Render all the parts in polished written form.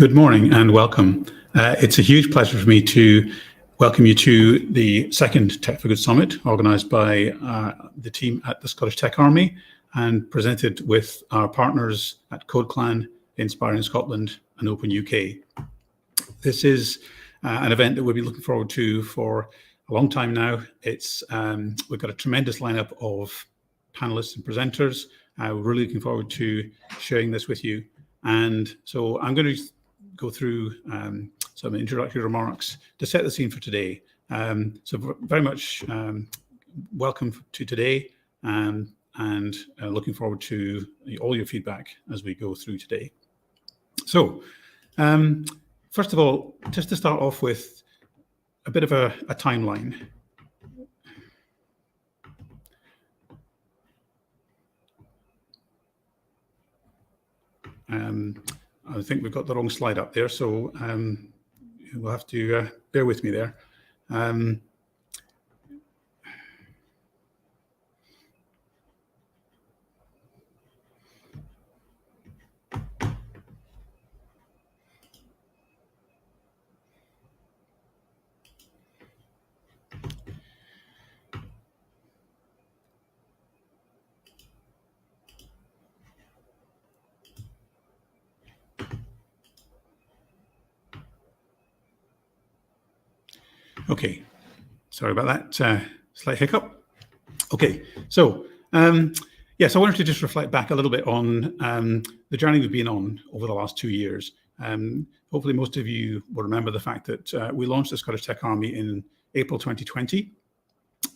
Good morning and welcome. It's a huge pleasure for me to welcome you to the second Tech for Good Summit organised by the team at the Scottish Tech Army and presented with our partners at CodeClan, Inspiring Scotland and Open UK. This is an event that we'll be looking forward to for a long time now. We've got a tremendous lineup of panelists and presenters. We're really looking forward to sharing this with you. And so I'm going to go through some introductory remarks to set the scene for today. So very much welcome to today and looking forward to all your feedback as we go through today. So first of all, just to start off with a bit of a timeline. I think we've got the wrong slide up there, so we'll have to bear with me there. Okay, sorry about that slight hiccup. Okay, so yes, I wanted to just reflect back a little bit on the journey we've been on over the last 2 years. Hopefully most of you will remember the fact that we launched the Scottish Tech Army in April 2020,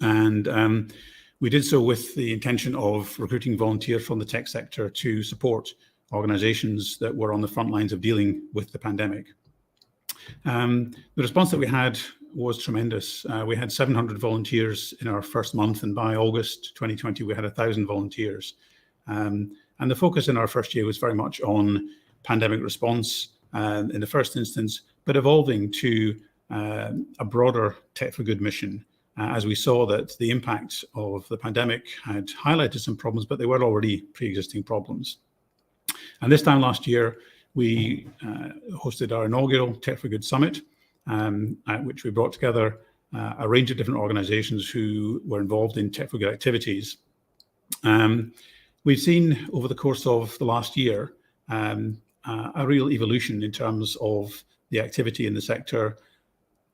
and we did so with the intention of recruiting volunteers from the tech sector to support organisations that were on the front lines of dealing with the pandemic. The response that we had was tremendous. We had 700 volunteers in our first month, and by August 2020, we had 1,000 volunteers. And the focus in our first year was very much on pandemic response in the first instance, but evolving to a broader Tech for Good mission, as we saw that the impact of the pandemic had highlighted some problems, but they were already pre-existing problems. And this time last year, we hosted our inaugural Tech for Good Summit, at which we brought together a range of different organisations who were involved in Tech for Good activities. We've seen over the course of the last year a real evolution in terms of the activity in the sector.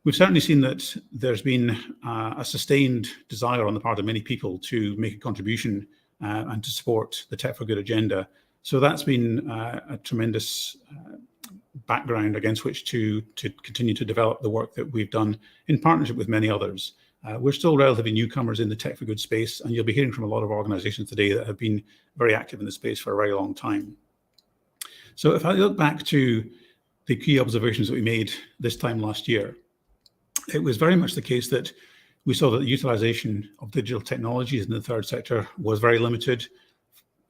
We've certainly seen that there's been a sustained desire on the part of many people to make a contribution and to support the Tech for Good agenda. So that's been a tremendous background against which to continue to develop the work that we've done in partnership with many others. We're still relatively newcomers in the Tech for Good space, and you'll be hearing from a lot of organisations today that have been very active in the space for a very long time. So if I look back to the key observations that we made this time last year, it was very much the case that we saw that the utilisation of digital technologies in the third sector was very limited.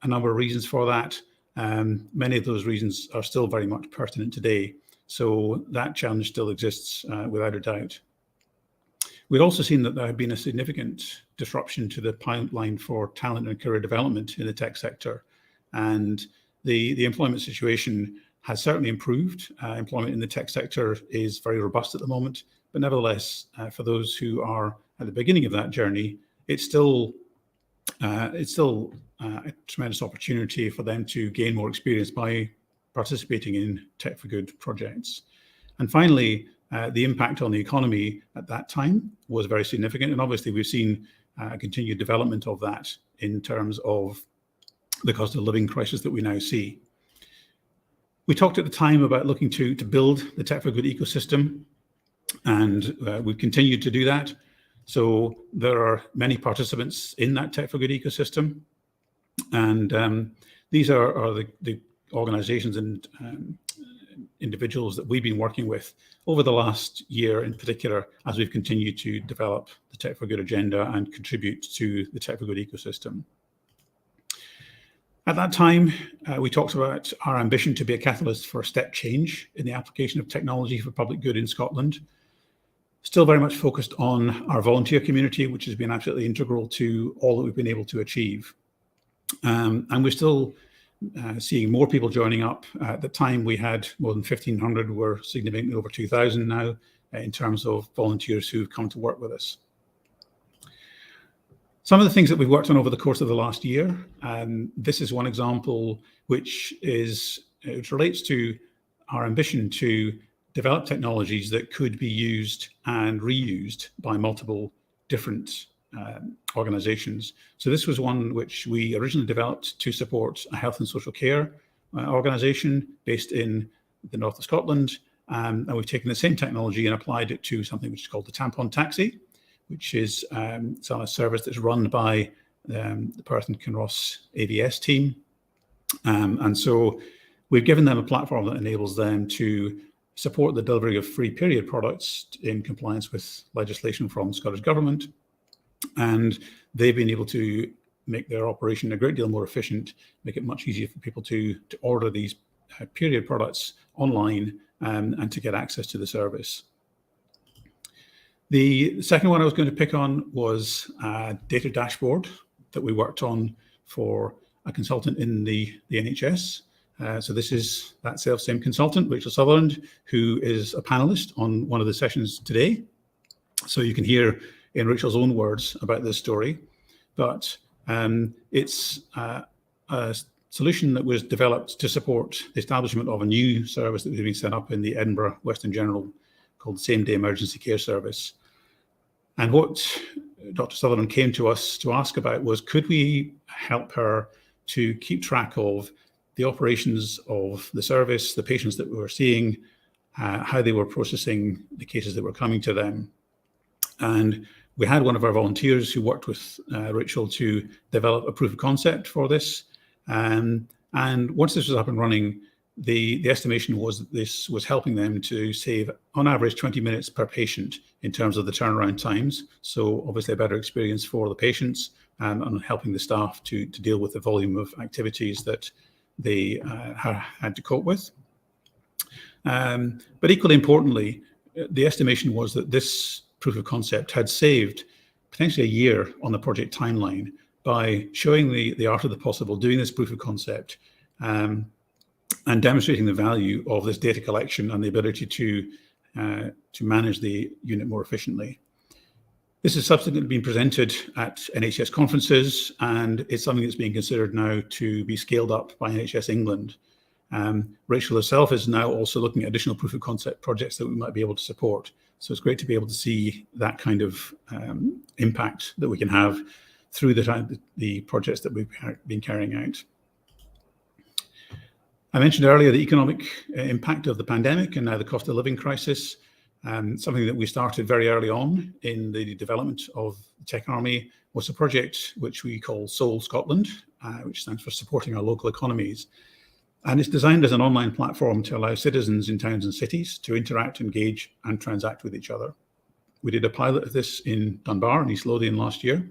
A number of reasons for that. Many of those reasons are still very much pertinent today. So that challenge still exists without a doubt. We've also seen that there had been a significant disruption to the pipeline for talent and career development in the tech sector. And the employment situation has certainly improved. Employment in the tech sector is very robust at the moment. But nevertheless, for those who are at the beginning of that journey, it's still a tremendous opportunity for them to gain more experience by participating in Tech for Good projects. And finally, the impact on the economy at that time was very significant. And obviously, we've seen continued development of that in terms of the cost of living crisis that we now see. We talked at the time about looking to build the Tech for Good ecosystem, and we've continued to do that. So there are many participants in that Tech for Good ecosystem, and these are the organisations and individuals that we've been working with over the last year in particular, as we've continued to develop the Tech for Good agenda and contribute to the Tech for Good ecosystem. At that time, we talked about our ambition to be a catalyst for a step change in the application of technology for public good in Scotland. Still very much focused on our volunteer community, which has been absolutely integral to all that we've been able to achieve. And we're still seeing more people joining up. At the time, we had more than 1,500. We're significantly over 2,000 now in terms of volunteers who've come to work with us. Some of the things that we've worked on over the course of the last year, this is one example which relates to our ambition to develop technologies that could be used and reused by multiple different organizations. So this was one which we originally developed to support a health and social care organization based in the north of Scotland. And we've taken the same technology and applied it to something which is called the Tampon Taxi, which is a service that's run by the Perth and Kinross AVS team. And so we've given them a platform that enables them to support the delivery of free period products in compliance with legislation from the Scottish Government. And they've been able to make their operation a great deal more efficient, make it much easier for people to order these period products online and to get access to the service. The second one I was going to pick on was a data dashboard that we worked on for a consultant in the NHS. So this is that self-same consultant, Rachel Sutherland, who is a panelist on one of the sessions today. So you can hear in Rachel's own words about this story. But it's a solution that was developed to support the establishment of a new service that was being set up in the Edinburgh Western General called the Same Day Emergency Care Service. And what Dr. Sutherland came to us to ask about was, could we help her to keep track of the operations of the service, the patients that we were seeing, how they were processing the cases that were coming to them. And we had one of our volunteers who worked with Rachel to develop a proof of concept for this. And once this was up and running, the estimation was that this was helping them to save, on average, 20 minutes per patient in terms of the turnaround times. So obviously a better experience for the patients and helping the staff to deal with the volume of activities that they had to cope with. But equally importantly, the estimation was that this proof of concept had saved potentially a year on the project timeline by showing the art of the possible, doing this proof of concept, and demonstrating the value of this data collection and the ability to manage the unit more efficiently. This has subsequently been presented at NHS conferences, and it's something that's being considered now to be scaled up by NHS England. Rachel herself is now also looking at additional proof of concept projects that we might be able to support. So it's great to be able to see that kind of impact that we can have through the projects that we've been carrying out. I mentioned earlier the economic impact of the pandemic and now the cost of living crisis. Something that we started very early on in the development of the Tech Army was a project which we call Seoul Scotland, which stands for Supporting Our Local Economies. And it's designed as an online platform to allow citizens in towns and cities to interact, engage, and transact with each other. We did a pilot of this in Dunbar and East Lothian last year.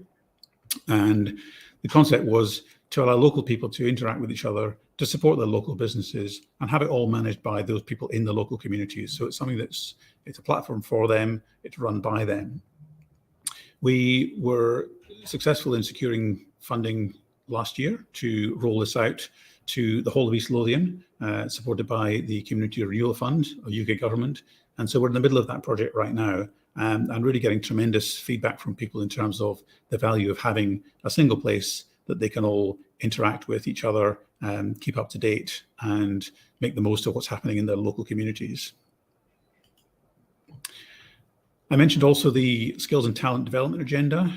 And the concept was to allow local people to interact with each other, to support their local businesses, and have it all managed by those people in the local communities. So it's something it's a platform for them, it's run by them. We were successful in securing funding last year to roll this out to the whole of East Lothian, supported by the Community Renewal Fund of UK government. And so we're in the middle of that project right now, and really getting tremendous feedback from people in terms of the value of having a single place that they can all interact with each other, keep up to date, and make the most of what's happening in their local communities. I mentioned also the skills and talent development agenda.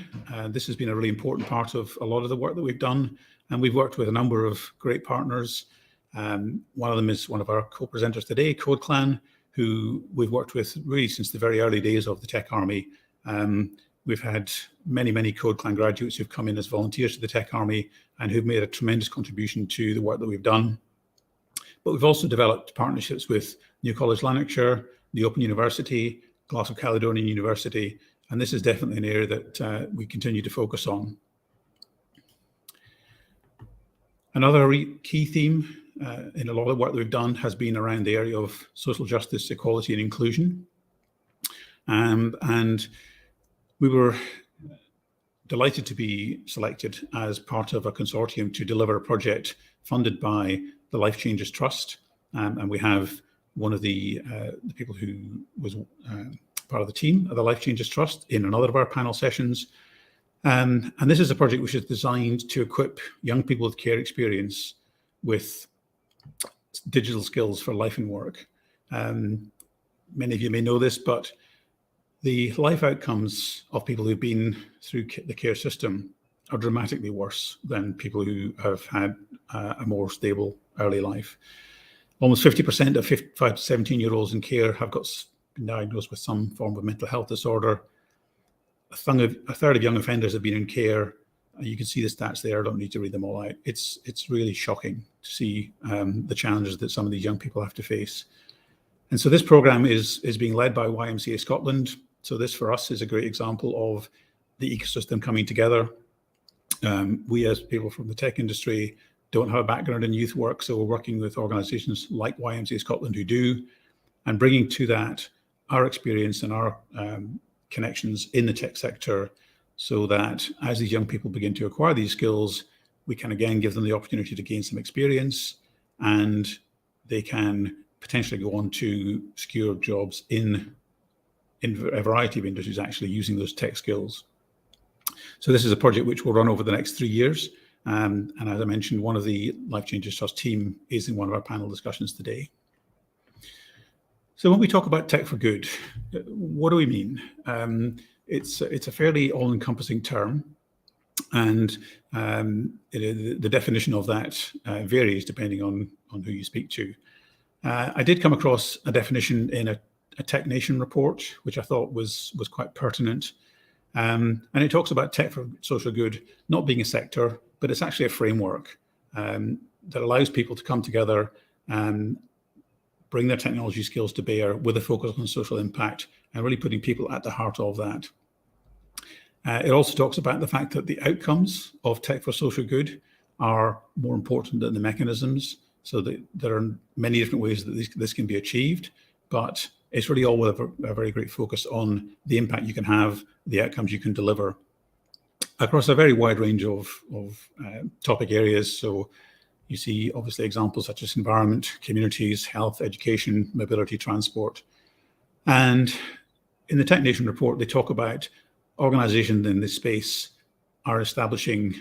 This has been a really important part of a lot of the work that we've done, and we've worked with a number of great partners. One of them is one of our co-presenters today, Code Clan, who we've worked with really since the very early days of the Tech Army. We've had many, many Code Clan graduates who've come in as volunteers to the Tech Army and who've made a tremendous contribution to the work that we've done. But we've also developed partnerships with New College Lanarkshire, the Open University, Glasgow Caledonian University, and this is definitely an area that we continue to focus on. Another key theme in a lot of work that we've done has been around the area of social justice, equality and inclusion. And we were delighted to be selected as part of a consortium to deliver a project funded by the Life Changes Trust, and we have one of the people who was part of the team of the Life Changes Trust in another of our panel sessions. And this is a project which is designed to equip young people with care experience with digital skills for life and work. Many of you may know this, but the life outcomes of people who've been through the care system are dramatically worse than people who have had a more stable early life. Almost 50% of 5 to 17-year-olds in care have been diagnosed with some form of mental health disorder. A third of young offenders have been in care. You can see the stats there. I don't need to read them all out. It's really shocking to see the challenges that some of these young people have to face. And so this program is being led by YMCA Scotland. So this for us is a great example of the ecosystem coming together. We as people from the tech industry don't have a background in youth work, so we're working with organisations like YMCA Scotland who do, and bringing to that our experience and our connections in the tech sector, so that as these young people begin to acquire these skills, we can again give them the opportunity to gain some experience, and they can potentially go on to secure jobs in a variety of industries actually using those tech skills. So this is a project which will run over the next 3 years. And as I mentioned, one of the Life Changes Trust team is in one of our panel discussions today. So when we talk about tech for good, what do we mean? It's a fairly all-encompassing term, and the definition of that varies depending on who you speak to. I did come across a definition in a Tech Nation report, which I thought was quite pertinent. And it talks about tech for social good not being a sector, but it's actually a framework that allows people to come together and bring their technology skills to bear with a focus on social impact and really putting people at the heart of that. It also talks about the fact that the outcomes of tech for social good are more important than the mechanisms, so that there are many different ways that this can be achieved, but it's really all with a very great focus on the impact you can have, the outcomes you can deliver across a very wide range of topic areas. So you see obviously examples such as environment, communities, health, education, mobility, transport. And in the Tech Nation report, they talk about organizations in this space are establishing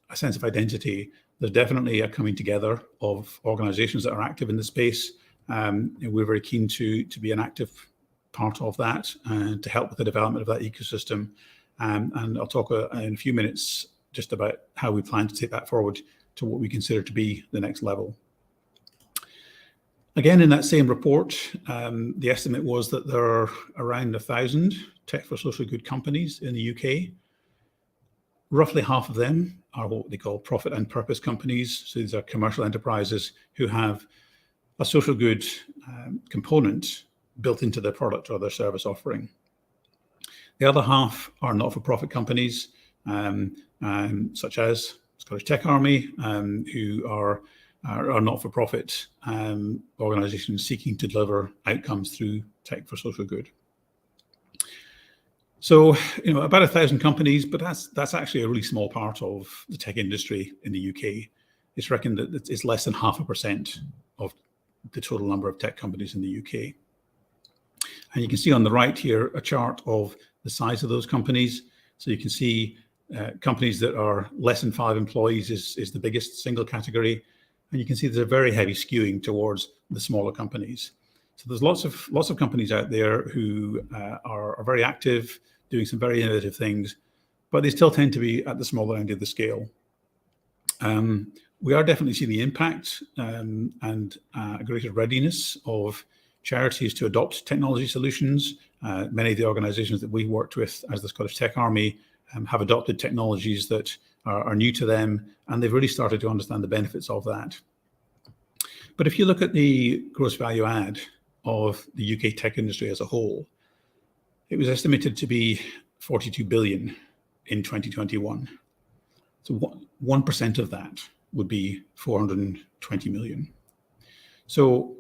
a sense of identity. There's definitely a coming together of organizations that are active in the space. We're very keen to be an active part of that and to help with the development of that ecosystem. And I'll talk in a few minutes just about how we plan to take that forward to what we consider to be the next level. Again, in that same report, the estimate was that there are around 1,000 tech for social good companies in the UK. Roughly half of them are what they call profit and purpose companies. So these are commercial enterprises who have a social good component built into their product or their service offering. The other half are not-for-profit companies, such as Scottish Tech Army, who are not-for-profit organisations seeking to deliver outcomes through tech for social good. So, about 1,000 companies, but that's actually a really small part of the tech industry in the UK. It's reckoned that it's less than 0.5% of the total number of tech companies in the UK. And you can see on the right here a chart of the size of those companies. So you can see companies that are less than 5 employees is the biggest single category. And you can see there's a very heavy skewing towards the smaller companies. So there's lots of companies out there who are very active, doing some very innovative things, but they still tend to be at the smaller end of the scale. We are definitely seeing the impact and a greater readiness of charities to adopt technology solutions. Many of the organisations that we worked with as the Scottish Tech Army have adopted technologies that are new to them, and they've really started to understand the benefits of that. But if you look at the gross value add of the UK tech industry as a whole, it was estimated to be 42 billion in 2021. So 1% of that would be 420 million. So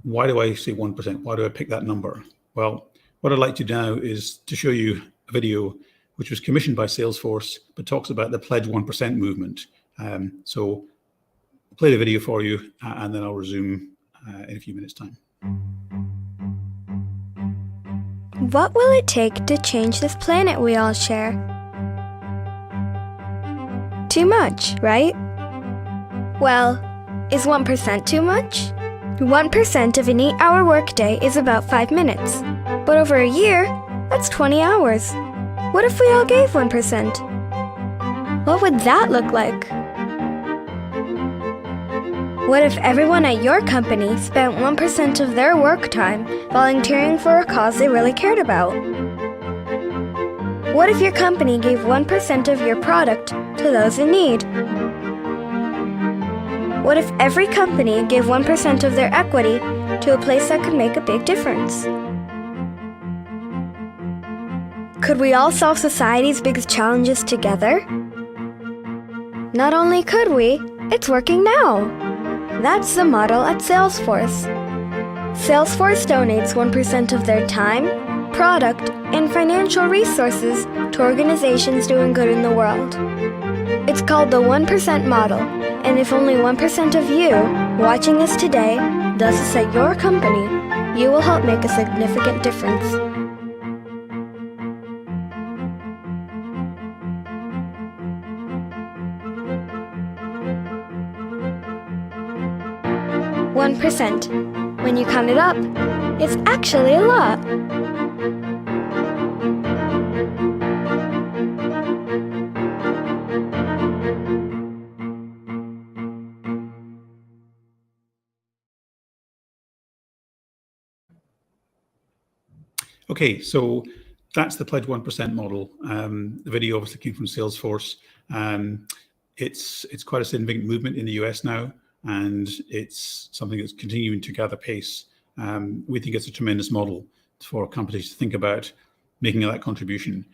why do I say 1%? Why do I pick that number? Well, what I'd like to do now is to show you a video which was commissioned by Salesforce, but talks about the Pledge 1% movement. So play the video for you, and then I'll resume in a few minutes' time. What will it take to change this planet we all share? Too much, right? Well, is 1% too much? 1% of an 8-hour workday is about 5 minutes. But over a year, that's 20 hours. What if we all gave 1%? What would that look like? What if everyone at your company spent 1% of their work time volunteering for a cause they really cared about? What if your company gave 1% of your product to those in need? What if every company gave 1% of their equity to a place that could make a big difference? Could we all solve society's biggest challenges together? Not only could we, it's working now. That's the model at Salesforce. Salesforce donates 1% of their time, product, and financial resources to organizations doing good in the world. It's called the 1% model, and if only 1% of you watching this today does this at your company, you will help make a significant difference. %. When you count it up, it's actually a lot. Okay, so that's the Pledge 1% model. The video obviously came from Salesforce. It's quite a significant movement in the US now, and it's something that's continuing to gather pace. We think it's a tremendous model for companies to think about making that contribution.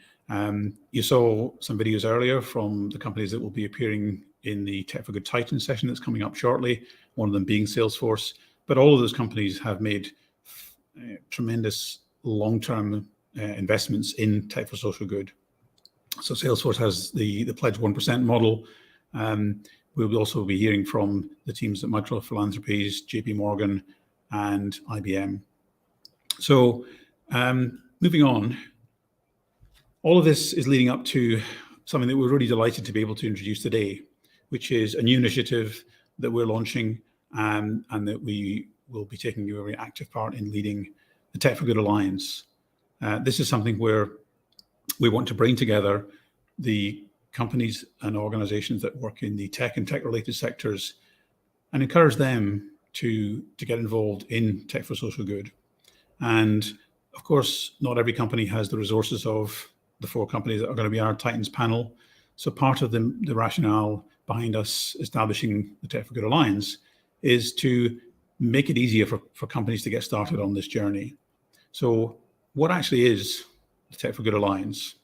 You saw some videos earlier from the companies that will be appearing in the Tech for Good Titan session that's coming up shortly, one of them being Salesforce. But all of those companies have made tremendous long-term investments in tech for social good. So Salesforce has the Pledge 1% model. We'll also be hearing from the teams at Micro Philanthropies, JP Morgan, and IBM. So moving on, all of this is leading up to something that we're really delighted to be able to introduce today, which is a new initiative that we're launching and that we will be taking a very active part in leading, the Tech for Good Alliance. This is something where we want to bring together the companies and organizations that work in the tech and tech-related sectors and encourage them to get involved in tech for social good. And of course, not every company has the resources of the 4 companies that are going to be our Titans panel. So part of the rationale behind us establishing the Tech for Good Alliance is to make it easier for companies to get started on this journey. So what actually is the Tech for Good Alliance?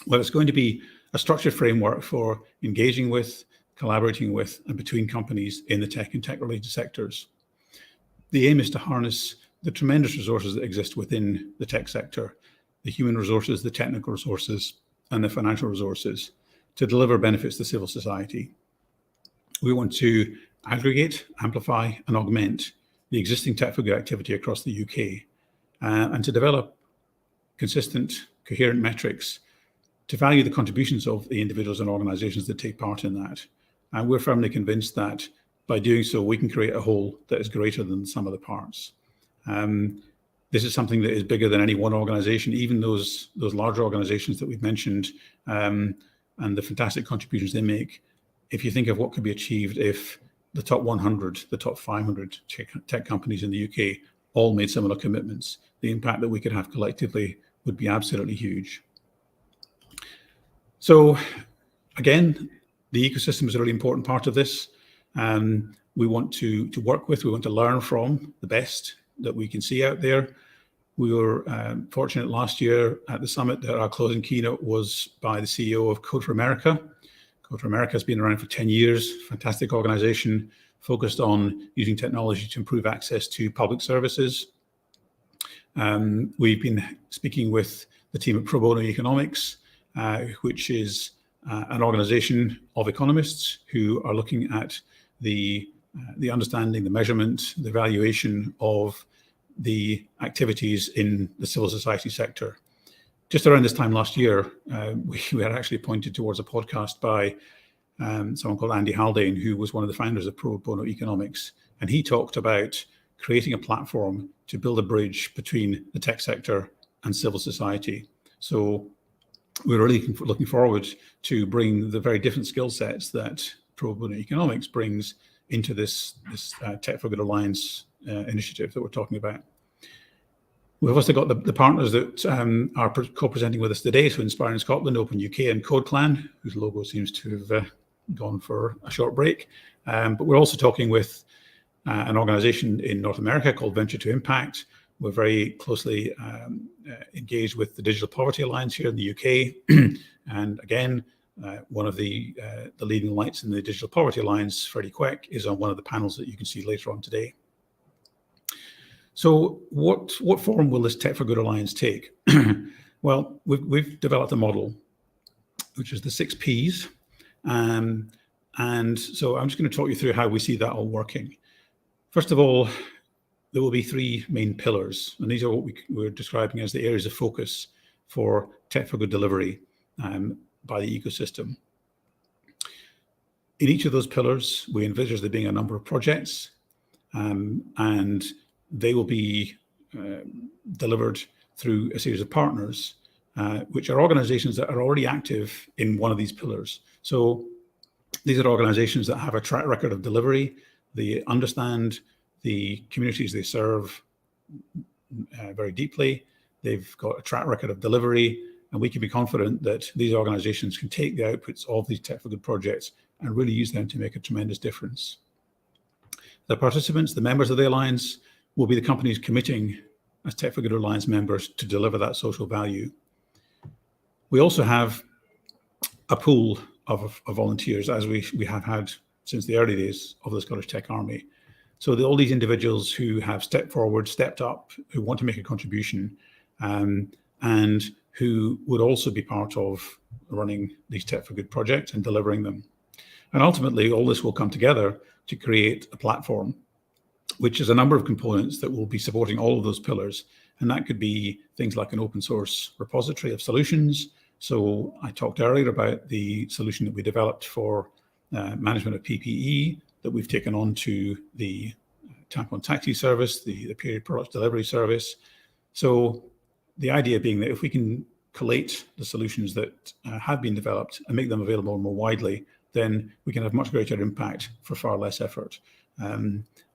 Well, it's going to be a structured framework for engaging with, collaborating with, and between companies in the tech and tech-related sectors. The aim is to harness the tremendous resources that exist within the tech sector, the human resources, the technical resources, and the financial resources to deliver benefits to civil society. We want to aggregate, amplify, and augment the existing Tech for Good activity across the UK, and to develop consistent, coherent metrics to value the contributions of the individuals and organizations that take part in that. And we're firmly convinced that by doing so, we can create a whole that is greater than the sum of the parts. This is something that is bigger than any one organization, even those larger organizations that we've mentioned, and the fantastic contributions they make. If you think of what could be achieved if the top 100, the top 500 tech companies in the UK all made similar commitments, the impact that we could have collectively would be absolutely huge. So again, the ecosystem is a really important part of this. We want to work with, we want to learn from the best that we can see out there. We were fortunate last year at the summit that our closing keynote was by the CEO of Code for America. Code for America has been around for 10 years, fantastic organization focused on using technology to improve access to public services. We've been speaking with the team at Pro Bono Economics, which is an organization of economists who are looking at the understanding, the measurement, the evaluation of the activities in the civil society sector. Just around this time last year, we had actually pointed towards a podcast by someone called Andy Haldane, who was one of the founders of Pro Bono Economics. And he talked about creating a platform to build a bridge between the tech sector and civil society. So we're really looking forward to bring the very different skill sets that Pro Bono Economics brings into this Tech for Good Alliance initiative that we're talking about. We've also got the partners that are co-presenting with us today, so Inspiring Scotland, Open UK, and CodeClan, whose logo seems to have gone for a short break. But we're also talking with an organization in North America called Venture to Impact. We're very closely engaged with the Digital Poverty Alliance here in the UK. And again, one of the leading lights in the Digital Poverty Alliance, Freddie Queck, is on one of the panels that you can see later on today. So what form will this Tech for Good Alliance take? Well, we've developed a model, which is the 6 Ps. And so I'm just going to talk you through how we see that all working. First of all, there will be 3 main pillars, and these are what we're describing as the areas of focus for Tech for Good delivery by the ecosystem. In each of those pillars, we envisage there being a number of projects, and they will be delivered through a series of partners, which are organizations that are already active in one of these pillars. So these are organizations that have a track record of delivery. They understand the communities they serve very deeply. They've got a track record of delivery, and we can be confident that these organizations can take the outputs of these Tech for Good projects and really use them to make a tremendous difference. The participants, the members of the Alliance, will be the companies committing as Tech for Good Alliance members to deliver that social value. We also have a pool of volunteers, as we have had since the early days of the Scottish Tech Army. So all these individuals who have stepped forward, stepped up, who want to make a contribution, and who would also be part of running these Tech for Good projects and delivering them. And ultimately, all this will come together to create a platform, which is a number of components that will be supporting all of those pillars. And that could be things like an open source repository of solutions. So I talked earlier about the solution that we developed for management of PPE that we've taken on to the Tampon Taxi service, the period products delivery service. So the idea being that if we can collate the solutions that have been developed and make them available more widely, then we can have much greater impact for far less effort.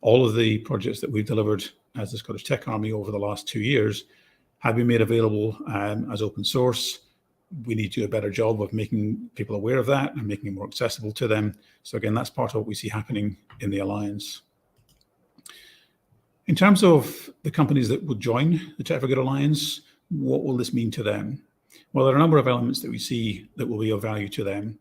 All of the projects that we've delivered as the Scottish Tech Army over the last 2 years have been made available as open source. We need to do a better job of making people aware of that and making it more accessible to them. So again, that's part of what we see happening in the Alliance. In terms of the companies that would join the Tech for Good Alliance, what will this mean to them? Well, there are a number of elements that we see that will be of value to them.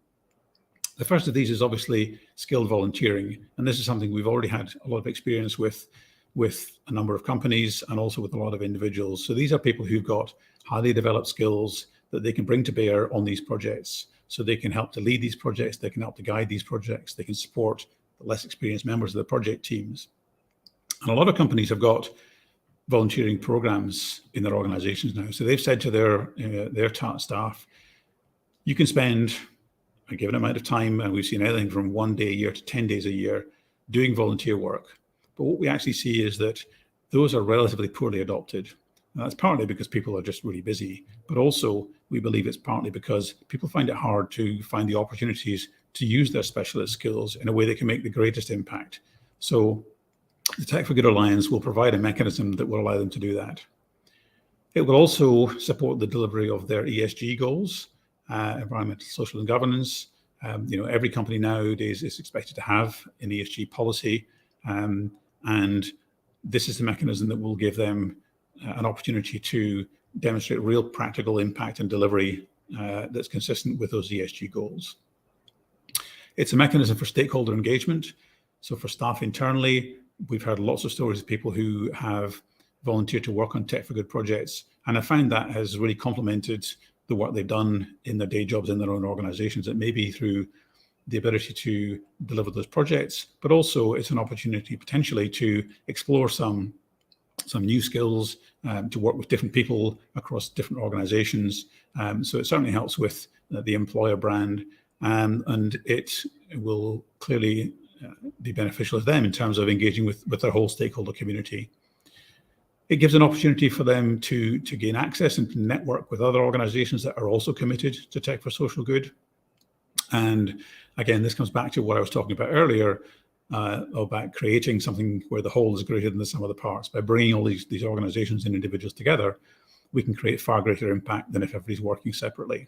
The first of these is obviously skilled volunteering. And this is something we've already had a lot of experience with a number of companies and also with a lot of individuals. So these are people who've got highly developed skills that they can bring to bear on these projects. So they can help to lead these projects, they can help to guide these projects, they can support the less experienced members of the project teams. And a lot of companies have got volunteering programs in their organizations now. So they've said to their staff, you can spend a given amount of time, and we've seen anything from 1 day a year to 10 days a year, doing volunteer work. But what we actually see is that those are relatively poorly adopted. And that's partly because people are just really busy, but also we believe it's partly because people find it hard to find the opportunities to use their specialist skills in a way that can make the greatest impact. So the Tech for Good Alliance will provide a mechanism that will allow them to do that. It will also support the delivery of their ESG goals, environmental, social, and governance. Every company nowadays is expected to have an ESG policy, and this is the mechanism that will give them an opportunity to demonstrate real practical impact and delivery that's consistent with those ESG goals. It's a mechanism for stakeholder engagement. So for staff internally, we've heard lots of stories of people who have volunteered to work on Tech for Good projects, and I found that has really complemented the work they've done in their day jobs in their own organizations. It may be through the ability to deliver those projects, but also it's an opportunity potentially to explore some new skills, to work with different people across different organizations. So it certainly helps with the employer brand, and it will clearly be beneficial to them in terms of engaging with their whole stakeholder community. It gives an opportunity for them to gain access and to network with other organizations that are also committed to tech for social good. And again, this comes back to what I was talking about earlier, about creating something where the whole is greater than the sum of the parts. By bringing all these organizations and individuals together, we can create far greater impact than if everybody's working separately.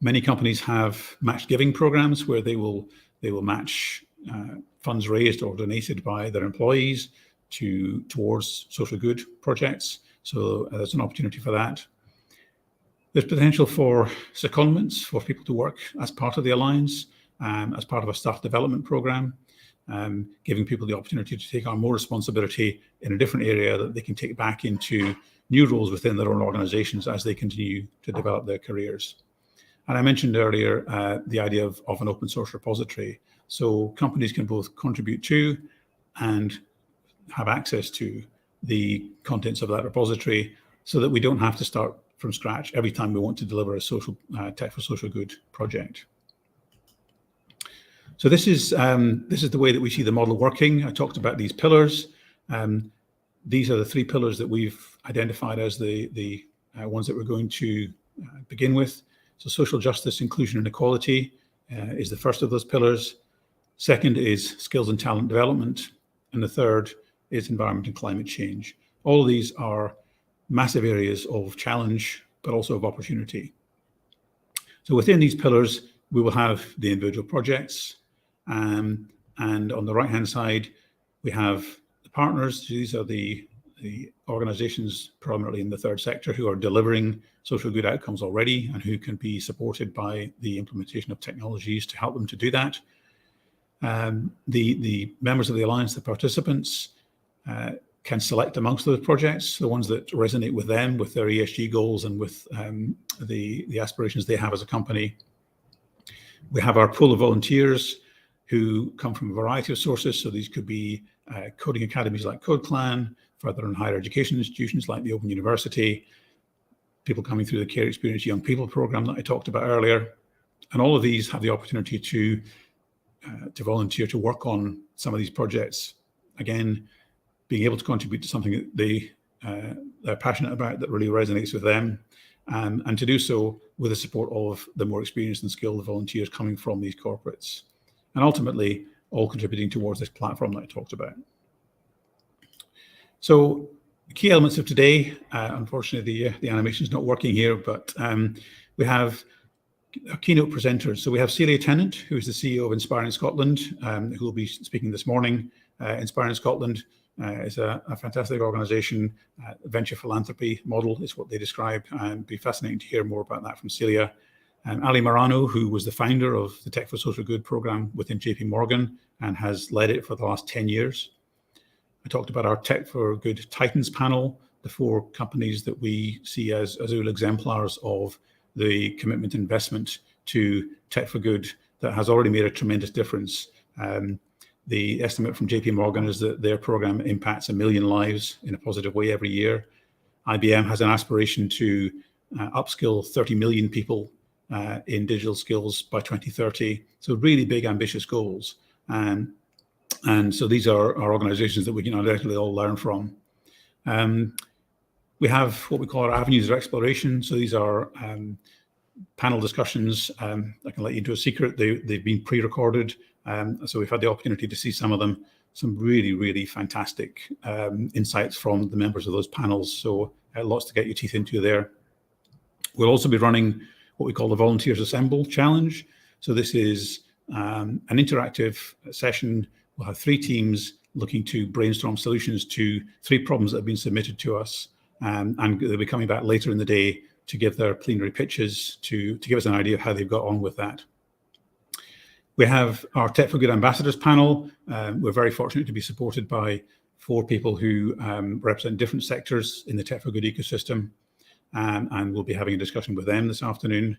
Many companies have matched giving programs where they will match funds raised or donated by their employees towards social good projects. So there's an opportunity for that. There's potential for secondments for people to work as part of the Alliance, as part of a staff development program, giving people the opportunity to take on more responsibility in a different area that they can take back into new roles within their own organizations as they continue to develop their careers. And I mentioned earlier the idea of an open source repository. So companies can both contribute to and have access to the contents of that repository so that we don't have to start from scratch every time we want to deliver a social tech for social good project. So this is the way that we see the model working. I talked about these pillars. These are the 3 pillars that we've identified as the ones that we're going to begin with. So social justice, inclusion, and equality is the first of those pillars. Second is skills and talent development. And the third is environment and climate change. All of these are massive areas of challenge, but also of opportunity. So within these pillars, we will have the individual projects. And on the right-hand side, we have the partners. These are the organizations, primarily in the third sector, who are delivering social good outcomes already and who can be supported by the implementation of technologies to help them to do that. The members of the Alliance, the participants, can select amongst those projects, the ones that resonate with them, with their ESG goals and with the aspirations they have as a company. We have our pool of volunteers who come from a variety of sources. So these could be coding academies like CodeClan, further and higher education institutions like the Open University, people coming through the Care Experience Young People program that I talked about earlier. And all of these have the opportunity to volunteer to work on some of these projects. Again, being able to contribute to something that they're passionate about, that really resonates with them, and to do so with the support of the more experienced and skilled volunteers coming from these corporates. And ultimately, all contributing towards this platform that I talked about. So the key elements of today, unfortunately, the animation is not working here, but we have our keynote presenters. So we have Celia Tennant, who is the CEO of Inspiring Scotland, who will be speaking this morning. Inspiring Scotland is a fantastic organization. Venture philanthropy model is what they describe, and it'd be fascinating to hear more about that from Celia. Ali Marano, who was the founder of the Tech for Social Good program within JP Morgan and has led it for the last 10 years. I talked about our Tech for Good Titans panel, the 4 companies that we see as real exemplars of the commitment and investment to Tech for Good that has already made a tremendous difference. The estimate from JP Morgan is that their program impacts 1 million lives in a positive way every year. IBM has an aspiration to upskill 30 million people in digital skills by 2030. So really big, ambitious goals. And so these are organizations that we can undoubtedly all learn from. We have what we call our avenues of exploration. So these are panel discussions. I can let you into a secret. They've been pre-recorded. So we've had the opportunity to see some of them, some really, really fantastic insights from the members of those panels. So lots to get your teeth into there. We'll also be running what we call the Volunteers Assemble Challenge. So this is an interactive session. We'll have 3 teams looking to brainstorm solutions to 3 problems that have been submitted to us. And they'll be coming back later in the day to give their plenary pitches to give us an idea of how they've got on with that. We have our Tech for Good Ambassadors panel. We're very fortunate to be supported by 4 people who represent different sectors in the Tech for Good ecosystem. And we'll be having a discussion with them this afternoon.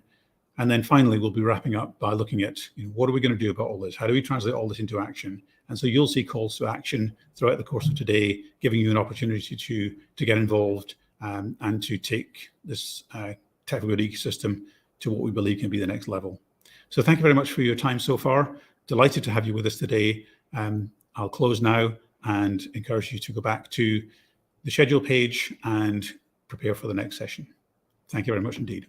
And then finally, we'll be wrapping up by looking at, what are we going to do about all this? How do we translate all this into action? And so you'll see calls to action throughout the course of today, giving you an opportunity to get involved and to take this technical good ecosystem to what we believe can be the next level. So thank you very much for your time so far. Delighted to have you with us today. I'll close now and encourage you to go back to the schedule page and prepare for the next session. Thank you very much indeed.